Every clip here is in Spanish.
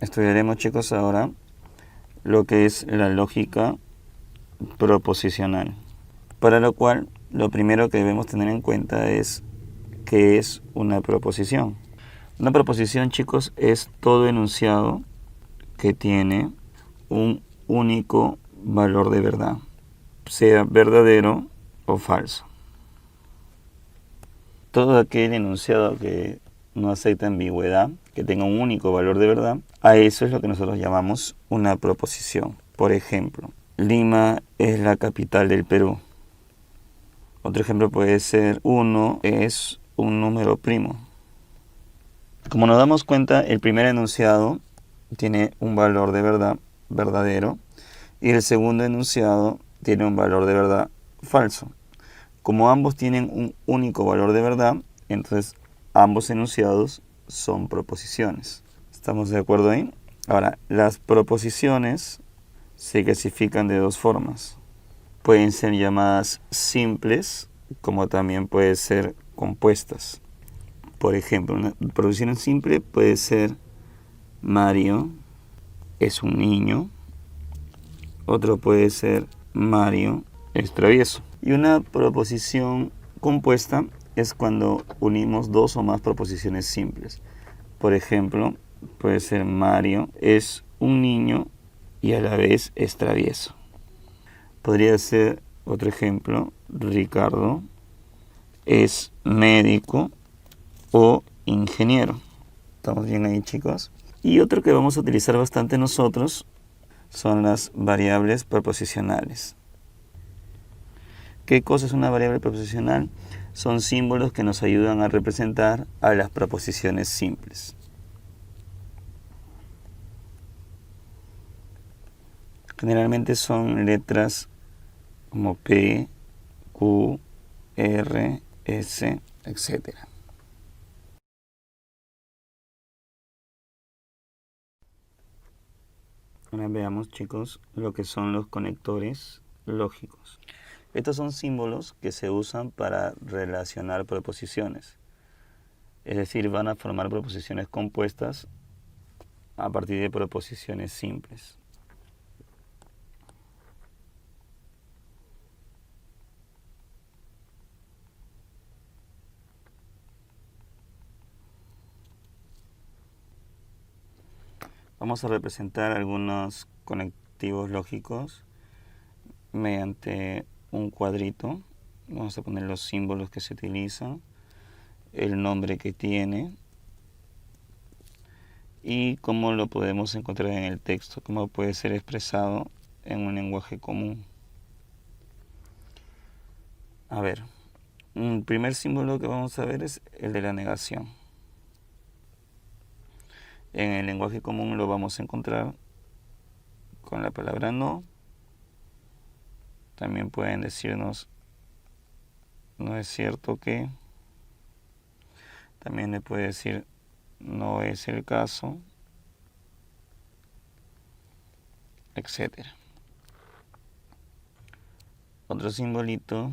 Estudiaremos, chicos, ahora lo que es la lógica proposicional, para lo cual lo primero que debemos tener en cuenta es qué es una proposición. Una proposición, chicos, es todo enunciado que tiene un único valor de verdad, sea verdadero o falso. Todo aquel enunciado que no acepta ambigüedad, que tenga un único valor de verdad, a eso es lo que nosotros llamamos una proposición. Por ejemplo, Lima es la capital del Perú. Otro ejemplo puede ser 1 es un número primo. Como nos damos cuenta, el primer enunciado tiene un valor de verdad verdadero y el segundo enunciado tiene un valor de verdad falso. Como ambos tienen un único valor de verdad, entonces ambos enunciados son proposiciones. ¿Estamos de acuerdo ahí? Ahora, las proposiciones se clasifican de dos formas. Pueden ser llamadas simples, como también pueden ser compuestas. Por ejemplo, una proposición simple puede ser Mario es un niño. Otro puede ser Mario es travieso. Y una proposición compuesta es cuando unimos dos o más proposiciones simples. Por ejemplo, puede ser Mario es un niño y a la vez es travieso. Podría ser otro ejemplo, Ricardo es médico o ingeniero. ¿Estamos bien ahí, chicos? Y otro que vamos a utilizar bastante nosotros son las variables proposicionales. ¿Qué cosa es una variable proposicional? Son símbolos que nos ayudan a representar a las proposiciones simples. Generalmente son letras como P, Q, R, S, etc. Ahora veamos, chicos, lo que son los conectores lógicos. Estos son símbolos que se usan para relacionar proposiciones. Es decir, van a formar proposiciones compuestas a partir de proposiciones simples. Vamos a representar algunos conectivos lógicos mediante un cuadrito. Vamos a poner los símbolos que se utilizan, el nombre que tiene y cómo lo podemos encontrar en el texto, cómo puede ser expresado en un lenguaje común. A ver, un primer símbolo que vamos a ver es el de la negación. En el lenguaje común lo vamos a encontrar con la palabra no. También pueden decirnos no es cierto que. También le puede decir no es el caso, etc. Otro simbolito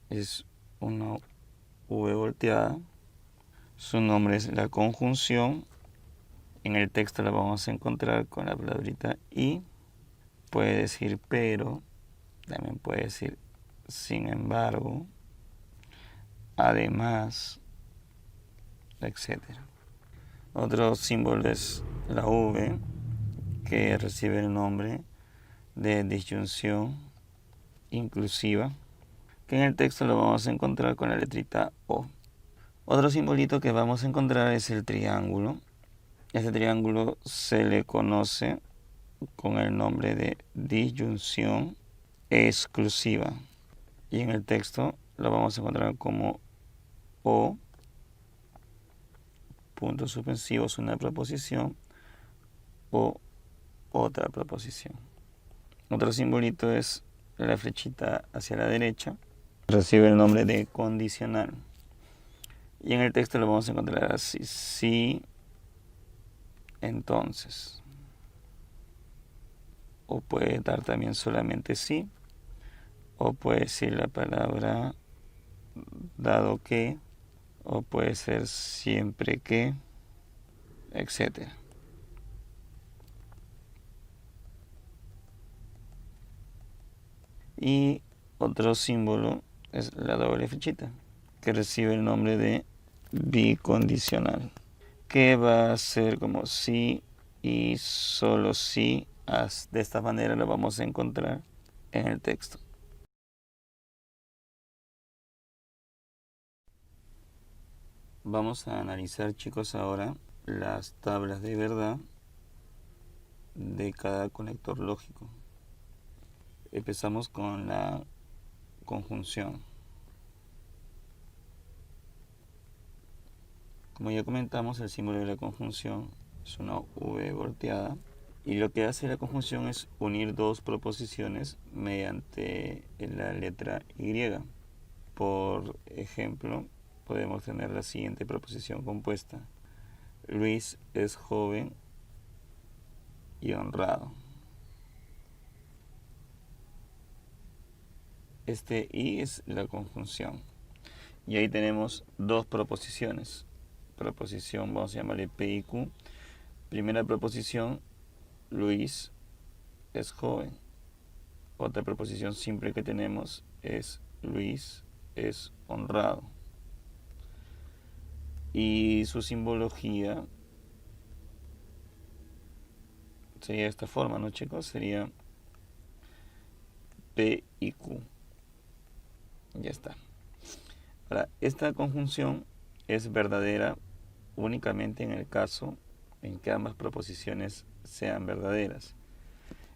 es una V volteada. Su nombre es la conjunción. En el texto la vamos a encontrar con la palabrita y. Puede decir pero, también puede decir sin embargo, además, etc. Otro símbolo es la V, que recibe el nombre de disyunción inclusiva, que en el texto lo vamos a encontrar con la letrita O. Otro simbolito que vamos a encontrar es el triángulo. Este triángulo se le conoce con el nombre de disyunción exclusiva. Y en el texto lo vamos a encontrar como O, puntos suspensivos, una proposición, o otra proposición. Otro simbolito es la flechita hacia la derecha. Recibe el nombre de condicional. Y en el texto lo vamos a encontrar así: sí, entonces. O puede dar también solamente sí. O puede decir la palabra dado que. O puede ser siempre que, etc. Y otro símbolo es la doble flechita, que recibe el nombre de bicondicional, que va a ser como si y solo si. De esta manera lo vamos a encontrar en el texto. Vamos a analizar, chicos, ahora las tablas de verdad de cada conector lógico. Empezamos con la conjunción. Como ya comentamos, el símbolo de la conjunción es una V volteada, y lo que hace la conjunción es unir dos proposiciones mediante la letra Y. Por ejemplo, podemos tener la siguiente proposición compuesta: Luis es joven y honrado. Este y es la conjunción. Y ahí tenemos dos proposiciones. Proposición, vamos a llamarle P y Q. Primera proposición, Luis es joven. Otra proposición simple que tenemos es Luis es honrado. Y su simbología sería de esta forma, ¿no, chicos? Sería P y Q. Ya está. Ahora, esta conjunción es verdadera únicamente en el caso en que ambas proposiciones sean verdaderas,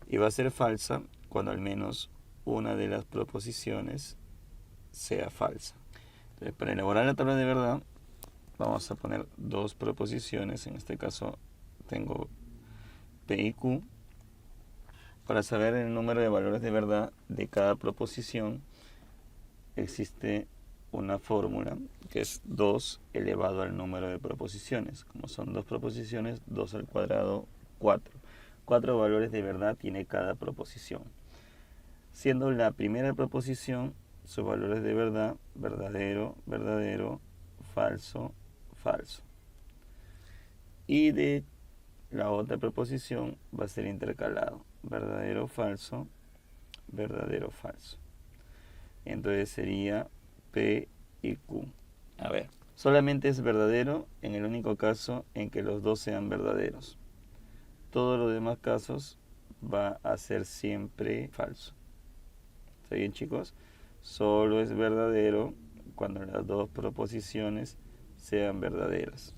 y va a ser falsa cuando al menos una de las proposiciones sea falsa. Entonces, para elaborar la tabla de verdad, vamos a poner dos proposiciones. En este caso tengo P y Q. Para saber el número de valores de verdad de cada proposición, existe una fórmula que es 2 elevado al número de proposiciones. Como son dos proposiciones, 2 al cuadrado, 4. 4 valores de verdad tiene cada proposición. Siendo la primera proposición, sus valores de verdad: verdadero, verdadero, falso, falso. Y de la otra proposición va a ser intercalado: verdadero, falso, verdadero, falso. Entonces sería P y Q. A ver, solamente es verdadero en el único caso en que los dos sean verdaderos. Todos los demás casos va a ser siempre falso. ¿Está bien, chicos? Solo es verdadero cuando las dos proposiciones sean verdaderas.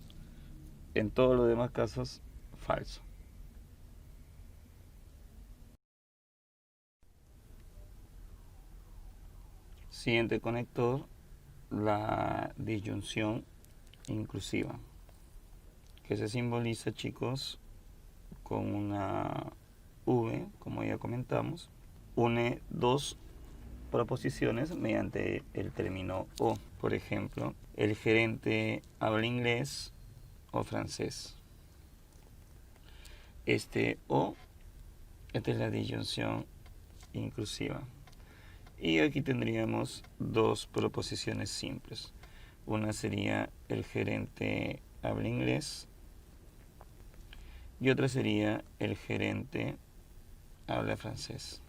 En todos los demás casos, falso. Siguiente conector, la disyunción inclusiva, que se simboliza, chicos, con una V, como ya comentamos. Une dos proposiciones mediante el término o. Por ejemplo, el gerente habla inglés o francés. Este o, esta es la disyunción inclusiva. Y aquí tendríamos dos proposiciones simples. Una sería el gerente habla inglés y otra sería el gerente habla francés.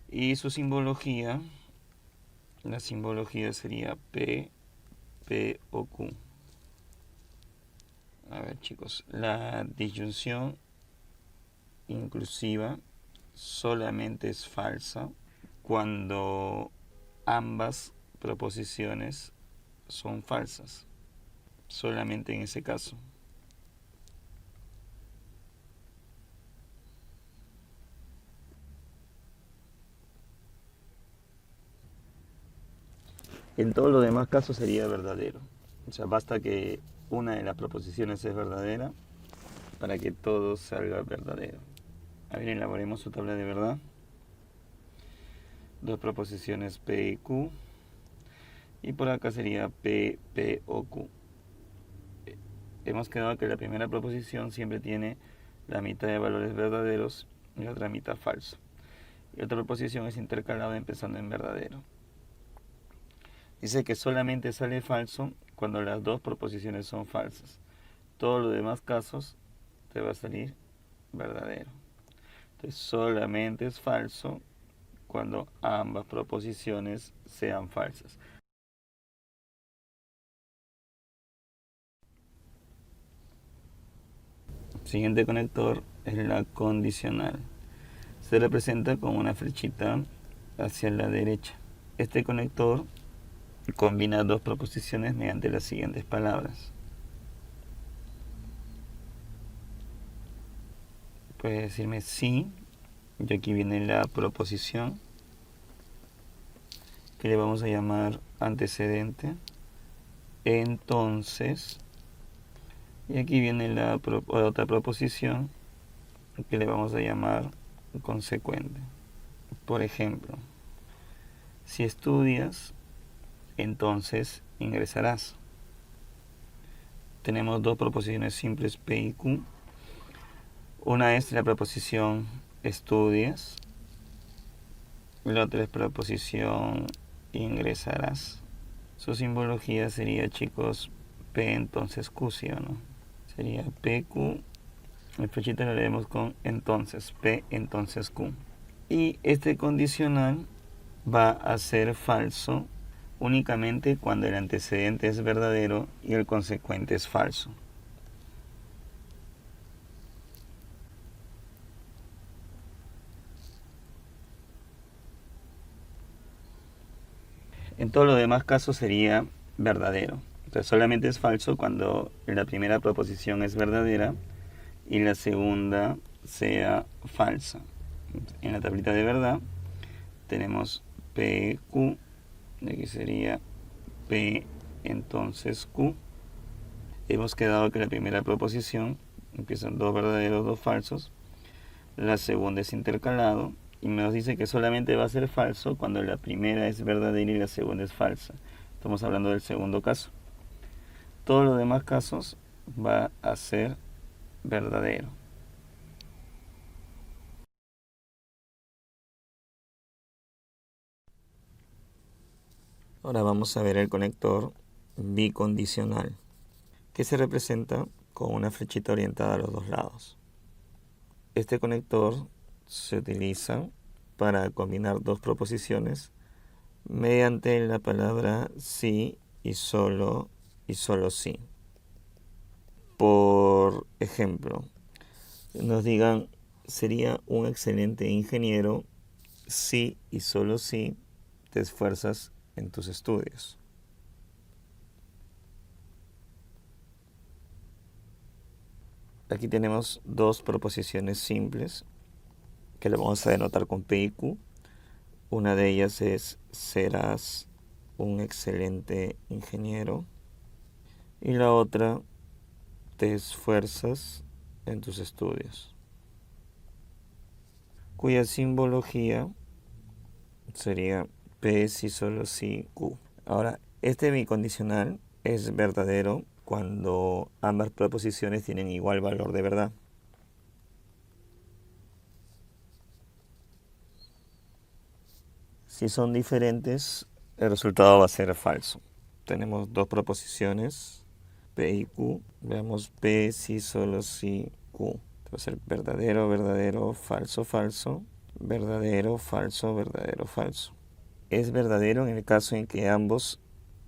Y su simbología, la simbología sería P, P o Q. A ver, chicos, la disyunción inclusiva solamente es falsa cuando ambas proposiciones son falsas. Solamente en ese caso. En todos los demás casos sería verdadero. O sea, basta que una de las proposiciones es verdadera para que todo salga verdadero. A ver, elaboremos su tabla de verdad. Dos proposiciones P y Q. Y por acá sería P, P o Q. Hemos quedado que la primera proposición siempre tiene la mitad de valores verdaderos y la otra mitad falso. Y otra proposición es intercalada empezando en verdadero. Dice que solamente sale falso cuando las dos proposiciones son falsas. Todos los demás casos te va a salir verdadero. Entonces solamente es falso cuando ambas proposiciones sean falsas. Siguiente conector es la condicional. Se representa con una flechita hacia la derecha. Este conector combina dos proposiciones mediante las siguientes palabras. Puede decirme sí, y aquí viene la proposición, que le vamos a llamar antecedente. Entonces, y aquí viene la otra proposición, que le vamos a llamar consecuente. Por ejemplo, si estudias, entonces ingresarás. Tenemos dos proposiciones simples P y Q. Una es la proposición estudias, la otra es proposición ingresarás. Su simbología sería, chicos, P entonces Q, ¿sí o no? Sería PQ, el flechita lo leemos con entonces, P entonces Q. Y este condicional va a ser falso únicamente cuando el antecedente es verdadero y el consecuente es falso. En todos los demás casos sería verdadero. Entonces solamente es falso cuando la primera proposición es verdadera y la segunda sea falsa. En la tablita de verdad tenemos PQ, de aquí sería P entonces Q. Hemos quedado que la primera proposición empiezan dos verdaderos, dos falsos. La segunda es intercalado y nos dice que solamente va a ser falso cuando la primera es verdadera y la segunda es falsa. Estamos hablando del segundo caso. Todos los demás casos va a ser verdadero. Ahora vamos a ver el conector bicondicional, que se representa con una flechita orientada a los dos lados. Este conector se utiliza para combinar dos proposiciones mediante la palabra sí y solo sí. Por ejemplo, nos digan, sería un excelente ingeniero si y solo si te esfuerzas en tus estudios. Aquí tenemos dos proposiciones simples que le vamos a denotar con P y Q. Una de ellas es serás un excelente ingeniero y la otra te esfuerzas en tus estudios, cuya simbología sería P si solo si Q. Ahora, este bicondicional es verdadero cuando ambas proposiciones tienen igual valor de verdad. Si son diferentes, el resultado va a ser falso. Tenemos dos proposiciones, P y Q. Veamos P si solo si Q. Va a ser verdadero, verdadero, falso, falso, verdadero, falso, verdadero, falso. Es verdadero en el caso en que ambos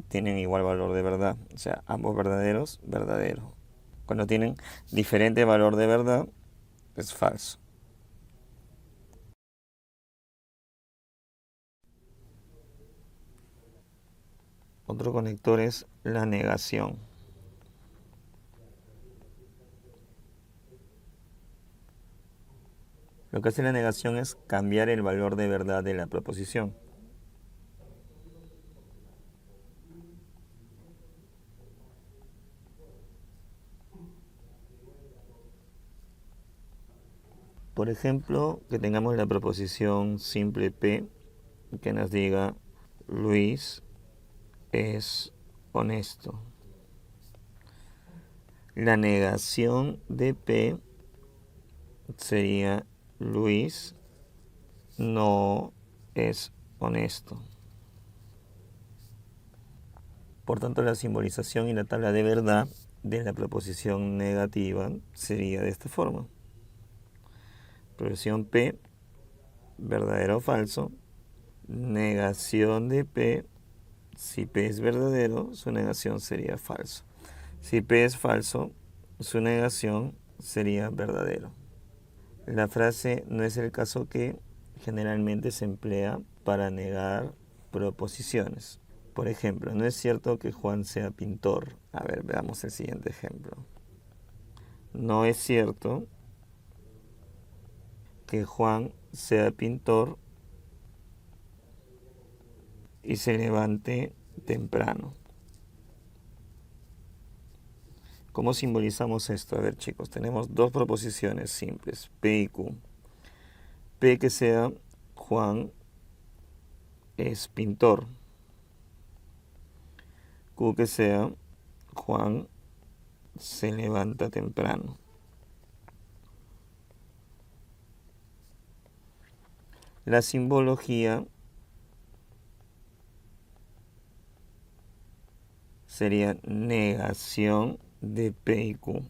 tienen igual valor de verdad. O sea, ambos verdaderos, verdadero. Cuando tienen diferente valor de verdad, es falso. Otro conector es la negación. Lo que hace la negación es cambiar el valor de verdad de la proposición. Por ejemplo, que tengamos la proposición simple P que nos diga Luis es honesto. La negación de P sería Luis no es honesto. Por tanto, la simbolización y la tabla de verdad de la proposición negativa sería de esta forma. Proposición P, verdadero o falso. negación de P, si P es verdadero, su negación sería falso. Si P es falso, su negación sería verdadero. La frase no es el caso que generalmente se emplea para negar proposiciones. Por ejemplo, no es cierto que Juan sea pintor. A ver, veamos el siguiente ejemplo. No es cierto que Juan sea pintor y se levante temprano. ¿Cómo simbolizamos esto? A ver, chicos, tenemos dos proposiciones simples, P y Q. P que sea Juan es pintor. Q que sea Juan se levanta temprano. La simbología sería negación de P y Q.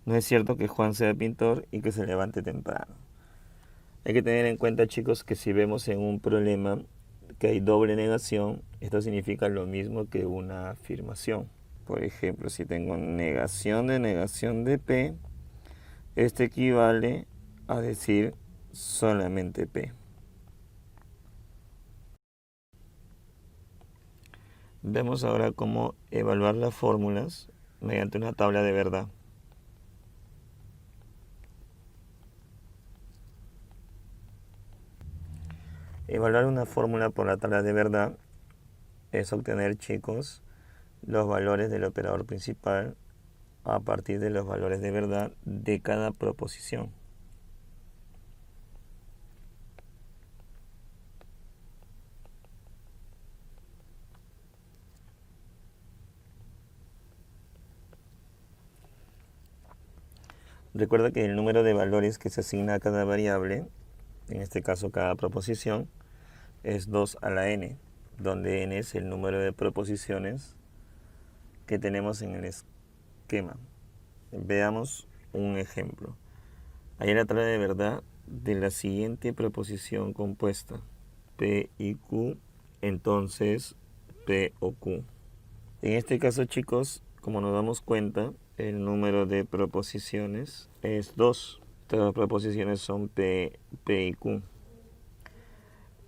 No es cierto que Juan sea pintor y que se levante temprano. Hay que tener en cuenta, chicos, que si vemos en un problema que hay doble negación, esto significa lo mismo que una afirmación. Por ejemplo, si tengo negación de P, esto equivale a decir solamente P. Vemos ahora cómo evaluar las fórmulas mediante una tabla de verdad. Evaluar una fórmula por la tabla de verdad es obtener, chicos, los valores del operador principal a partir de los valores de verdad de cada proposición. Recuerda que el número de valores que se asigna a cada variable, en este caso cada proposición, es 2 a la n, donde n es el número de proposiciones que tenemos en el esquema. Veamos un ejemplo. Hay la tabla de verdad de la siguiente proposición compuesta, P y Q, entonces P o Q. En este caso, chicos, como nos damos cuenta, el número de proposiciones es 2. Todas las proposiciones son P y Q.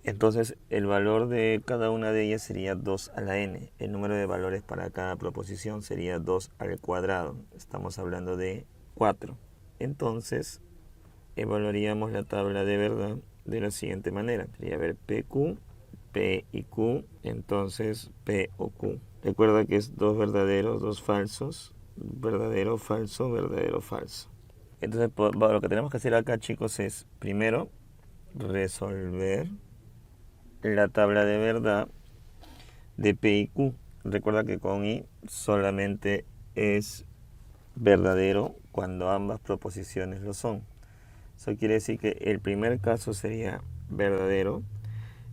Entonces, el valor de cada una de ellas sería 2 a la n. El número de valores para cada proposición sería 2 al cuadrado. Estamos hablando de 4. Entonces, evaluaríamos la tabla de verdad de la siguiente manera. Sería ver PQ, P y Q, entonces P o Q. Recuerda que es dos verdaderos, dos falsos, verdadero, falso, verdadero, falso. Entonces, lo que tenemos que hacer acá, chicos, es primero resolver la tabla de verdad de P y Q. Recuerda que con I solamente es verdadero cuando ambas proposiciones lo son. Eso quiere decir que el primer caso sería verdadero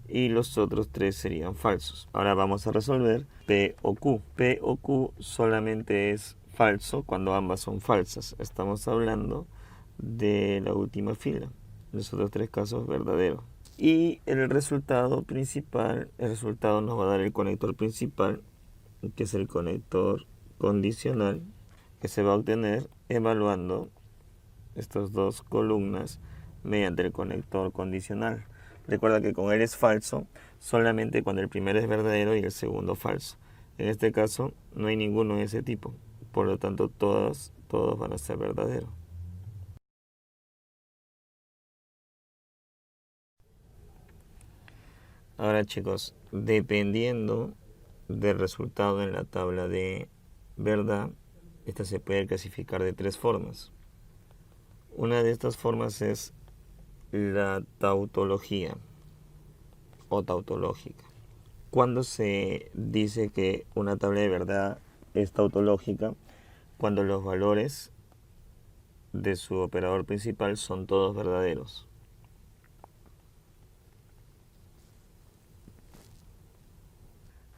y los otros tres serían falsos. Ahora vamos a resolver P o Q. P o Q solamente es falso cuando ambas son falsas. Estamos hablando de la última fila. Los otros tres casos verdaderos. Y el resultado principal, el resultado nos va a dar el conector principal, que es el conector condicional, que se va a obtener evaluando estas dos columnas mediante el conector condicional. Recuerda que con él es falso solamente cuando el primero es verdadero y el segundo falso. En este caso no hay ninguno de ese tipo, por lo tanto todos van a ser verdaderos. Ahora, chicos, dependiendo del resultado en la tabla de verdad, esta se puede clasificar de tres formas. Una de estas formas es la tautología o tautológica. Cuando se dice que una tabla de verdad es tautológica, cuando los valores de su operador principal son todos verdaderos.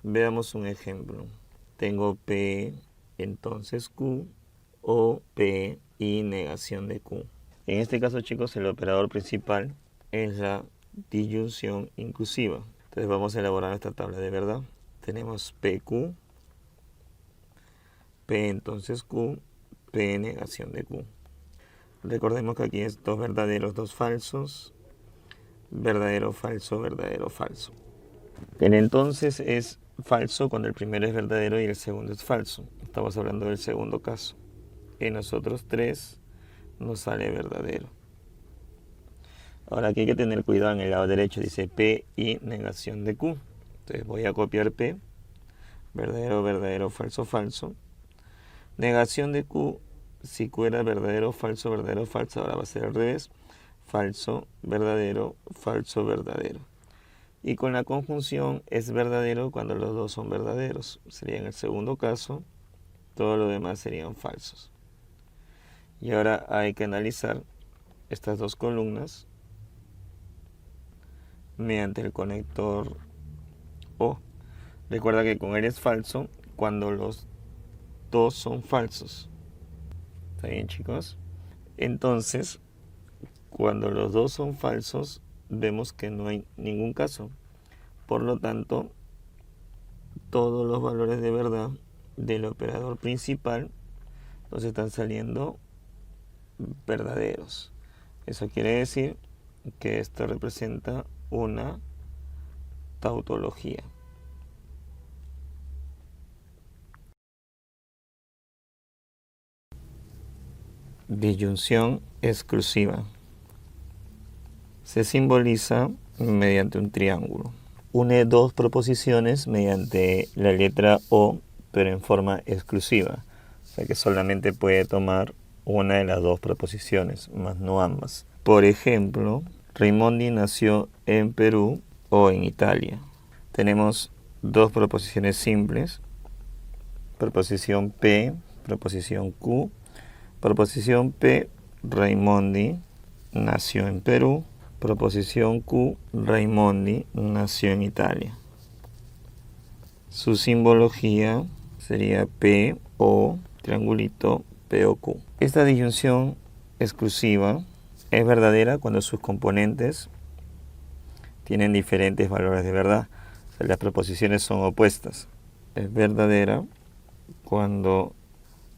Veamos un ejemplo. Tengo P, entonces Q, o P y negación de Q. En este caso, chicos, el operador principal es la disyunción inclusiva. Entonces vamos a elaborar esta tabla de verdad. Tenemos PQ, P entonces Q, P negación de Q. Recordemos que aquí es dos verdaderos, dos falsos, verdadero, falso, verdadero, falso. El entonces es falso cuando el primero es verdadero y el segundo es falso. Estamos hablando del segundo caso. En nosotros tres nos sale verdadero. Ahora aquí hay que tener cuidado, en el lado derecho dice P y negación de Q. Entonces voy a copiar P, verdadero, verdadero, falso, falso. Negación de Q, si Q era verdadero, falso, ahora va a ser al revés. Falso, verdadero, falso, verdadero. Y con la conjunción es verdadero cuando los dos son verdaderos. Sería en el segundo caso, todo lo demás serían falsos. Y ahora hay que analizar estas dos columnas mediante el conector O. Recuerda que con él es falso cuando los dos son falsos. ¿Está bien, chicos? Entonces, cuando los dos son falsos, vemos que no hay ningún caso. Por lo tanto, todos los valores de verdad del operador principal nos están saliendo verdaderos. Eso quiere decir que esto representa una tautología. Disyunción exclusiva. Se simboliza mediante un triángulo. Une dos proposiciones mediante la letra O, pero en forma exclusiva. O sea que solamente puede tomar una de las dos proposiciones, más no ambas. Por ejemplo, Raimondi nació en Perú o en Italia. Tenemos dos proposiciones simples. Proposición P, proposición Q. Proposición P, Raimondi nació en Perú. Proposición Q, Raimondi nació en Italia. Su simbología sería P o triangulito P o Q. Esta disyunción exclusiva es verdadera cuando sus componentes tienen diferentes valores de verdad. O sea, las proposiciones son opuestas. Es verdadera cuando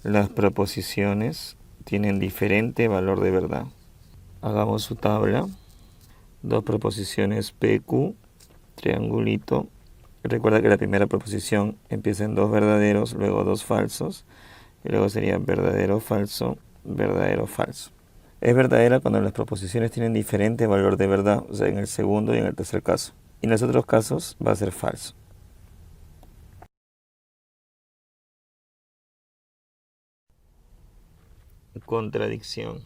las proposiciones tienen diferente valor de verdad. Hagamos su tabla. Dos proposiciones PQ, triangulito. Recuerda que la primera proposición empieza en dos verdaderos, luego dos falsos, y luego sería verdadero, falso, verdadero, falso. Es verdadera cuando las proposiciones tienen diferente valor de verdad, o sea, en el segundo y en el tercer caso. Y en los otros casos va a ser falso. Contradicción.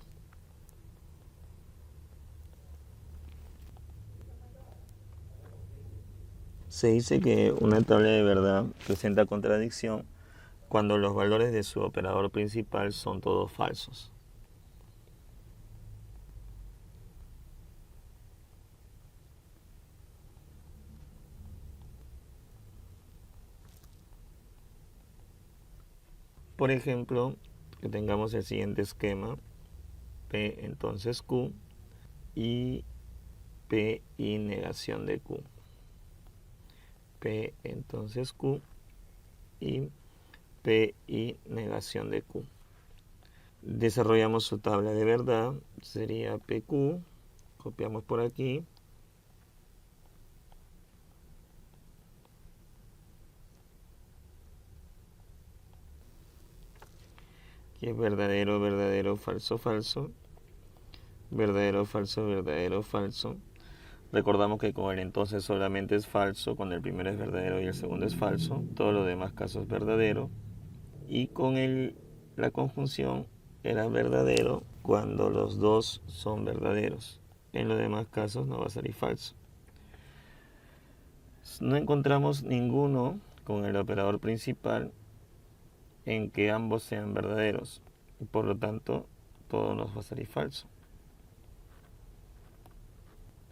Se dice que una tabla de verdad presenta contradicción cuando los valores de su operador principal son todos falsos. Por ejemplo, que tengamos el siguiente esquema, P entonces Q y P y negación de Q. P entonces Q y P y negación de Q. Desarrollamos su tabla de verdad, sería PQ, copiamos por aquí. Aquí es verdadero, verdadero, falso, falso. Verdadero, falso, verdadero, falso. Recordamos que con el entonces solamente es falso, cuando el primero es verdadero y el segundo es falso. Todos los demás casos es verdadero. Y con la conjunción era verdadero cuando los dos son verdaderos. En los demás casos no va a salir falso. No encontramos ninguno con el operador principal en que ambos sean verdaderos. Por lo tanto, todo nos va a salir falso.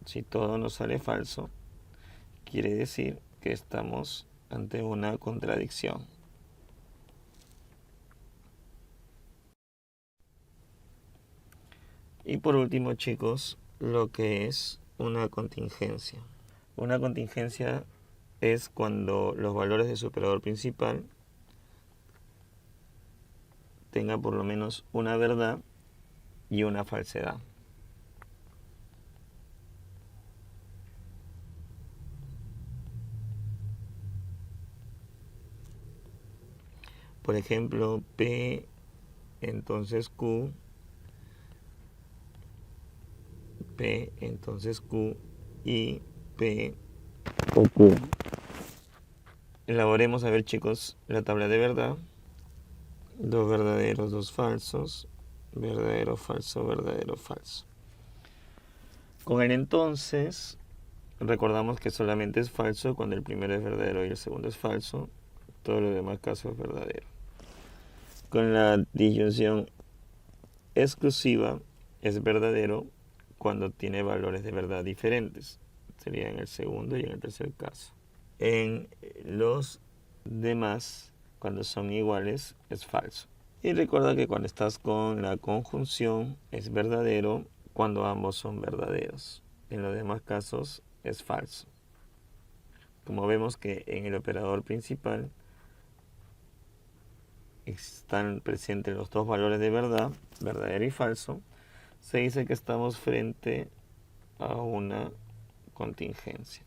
Si todo nos sale falso, quiere decir que estamos ante una contradicción. Y por último, chicos, lo que es una contingencia. Una contingencia es cuando los valores de su operador principal tengan por lo menos una verdad y una falsedad. Por ejemplo, P, entonces Q, P, entonces Q y P o Q. Elaboremos, a ver chicos, la tabla de verdad. Dos verdaderos, dos falsos. Verdadero, falso, verdadero, falso. Con el entonces, recordamos que solamente es falso cuando el primero es verdadero y el segundo es falso. Todo lo demás caso es verdadero. Con la disyunción exclusiva es verdadero cuando tiene valores de verdad diferentes. Sería en el segundo y en el tercer caso. En los demás, cuando son iguales, es falso. Y recuerda que cuando estás con la conjunción es verdadero cuando ambos son verdaderos. En los demás casos es falso. Como vemos que en el operador principal están presentes los dos valores de verdad, verdadero y falso, se dice que estamos frente a una contingencia.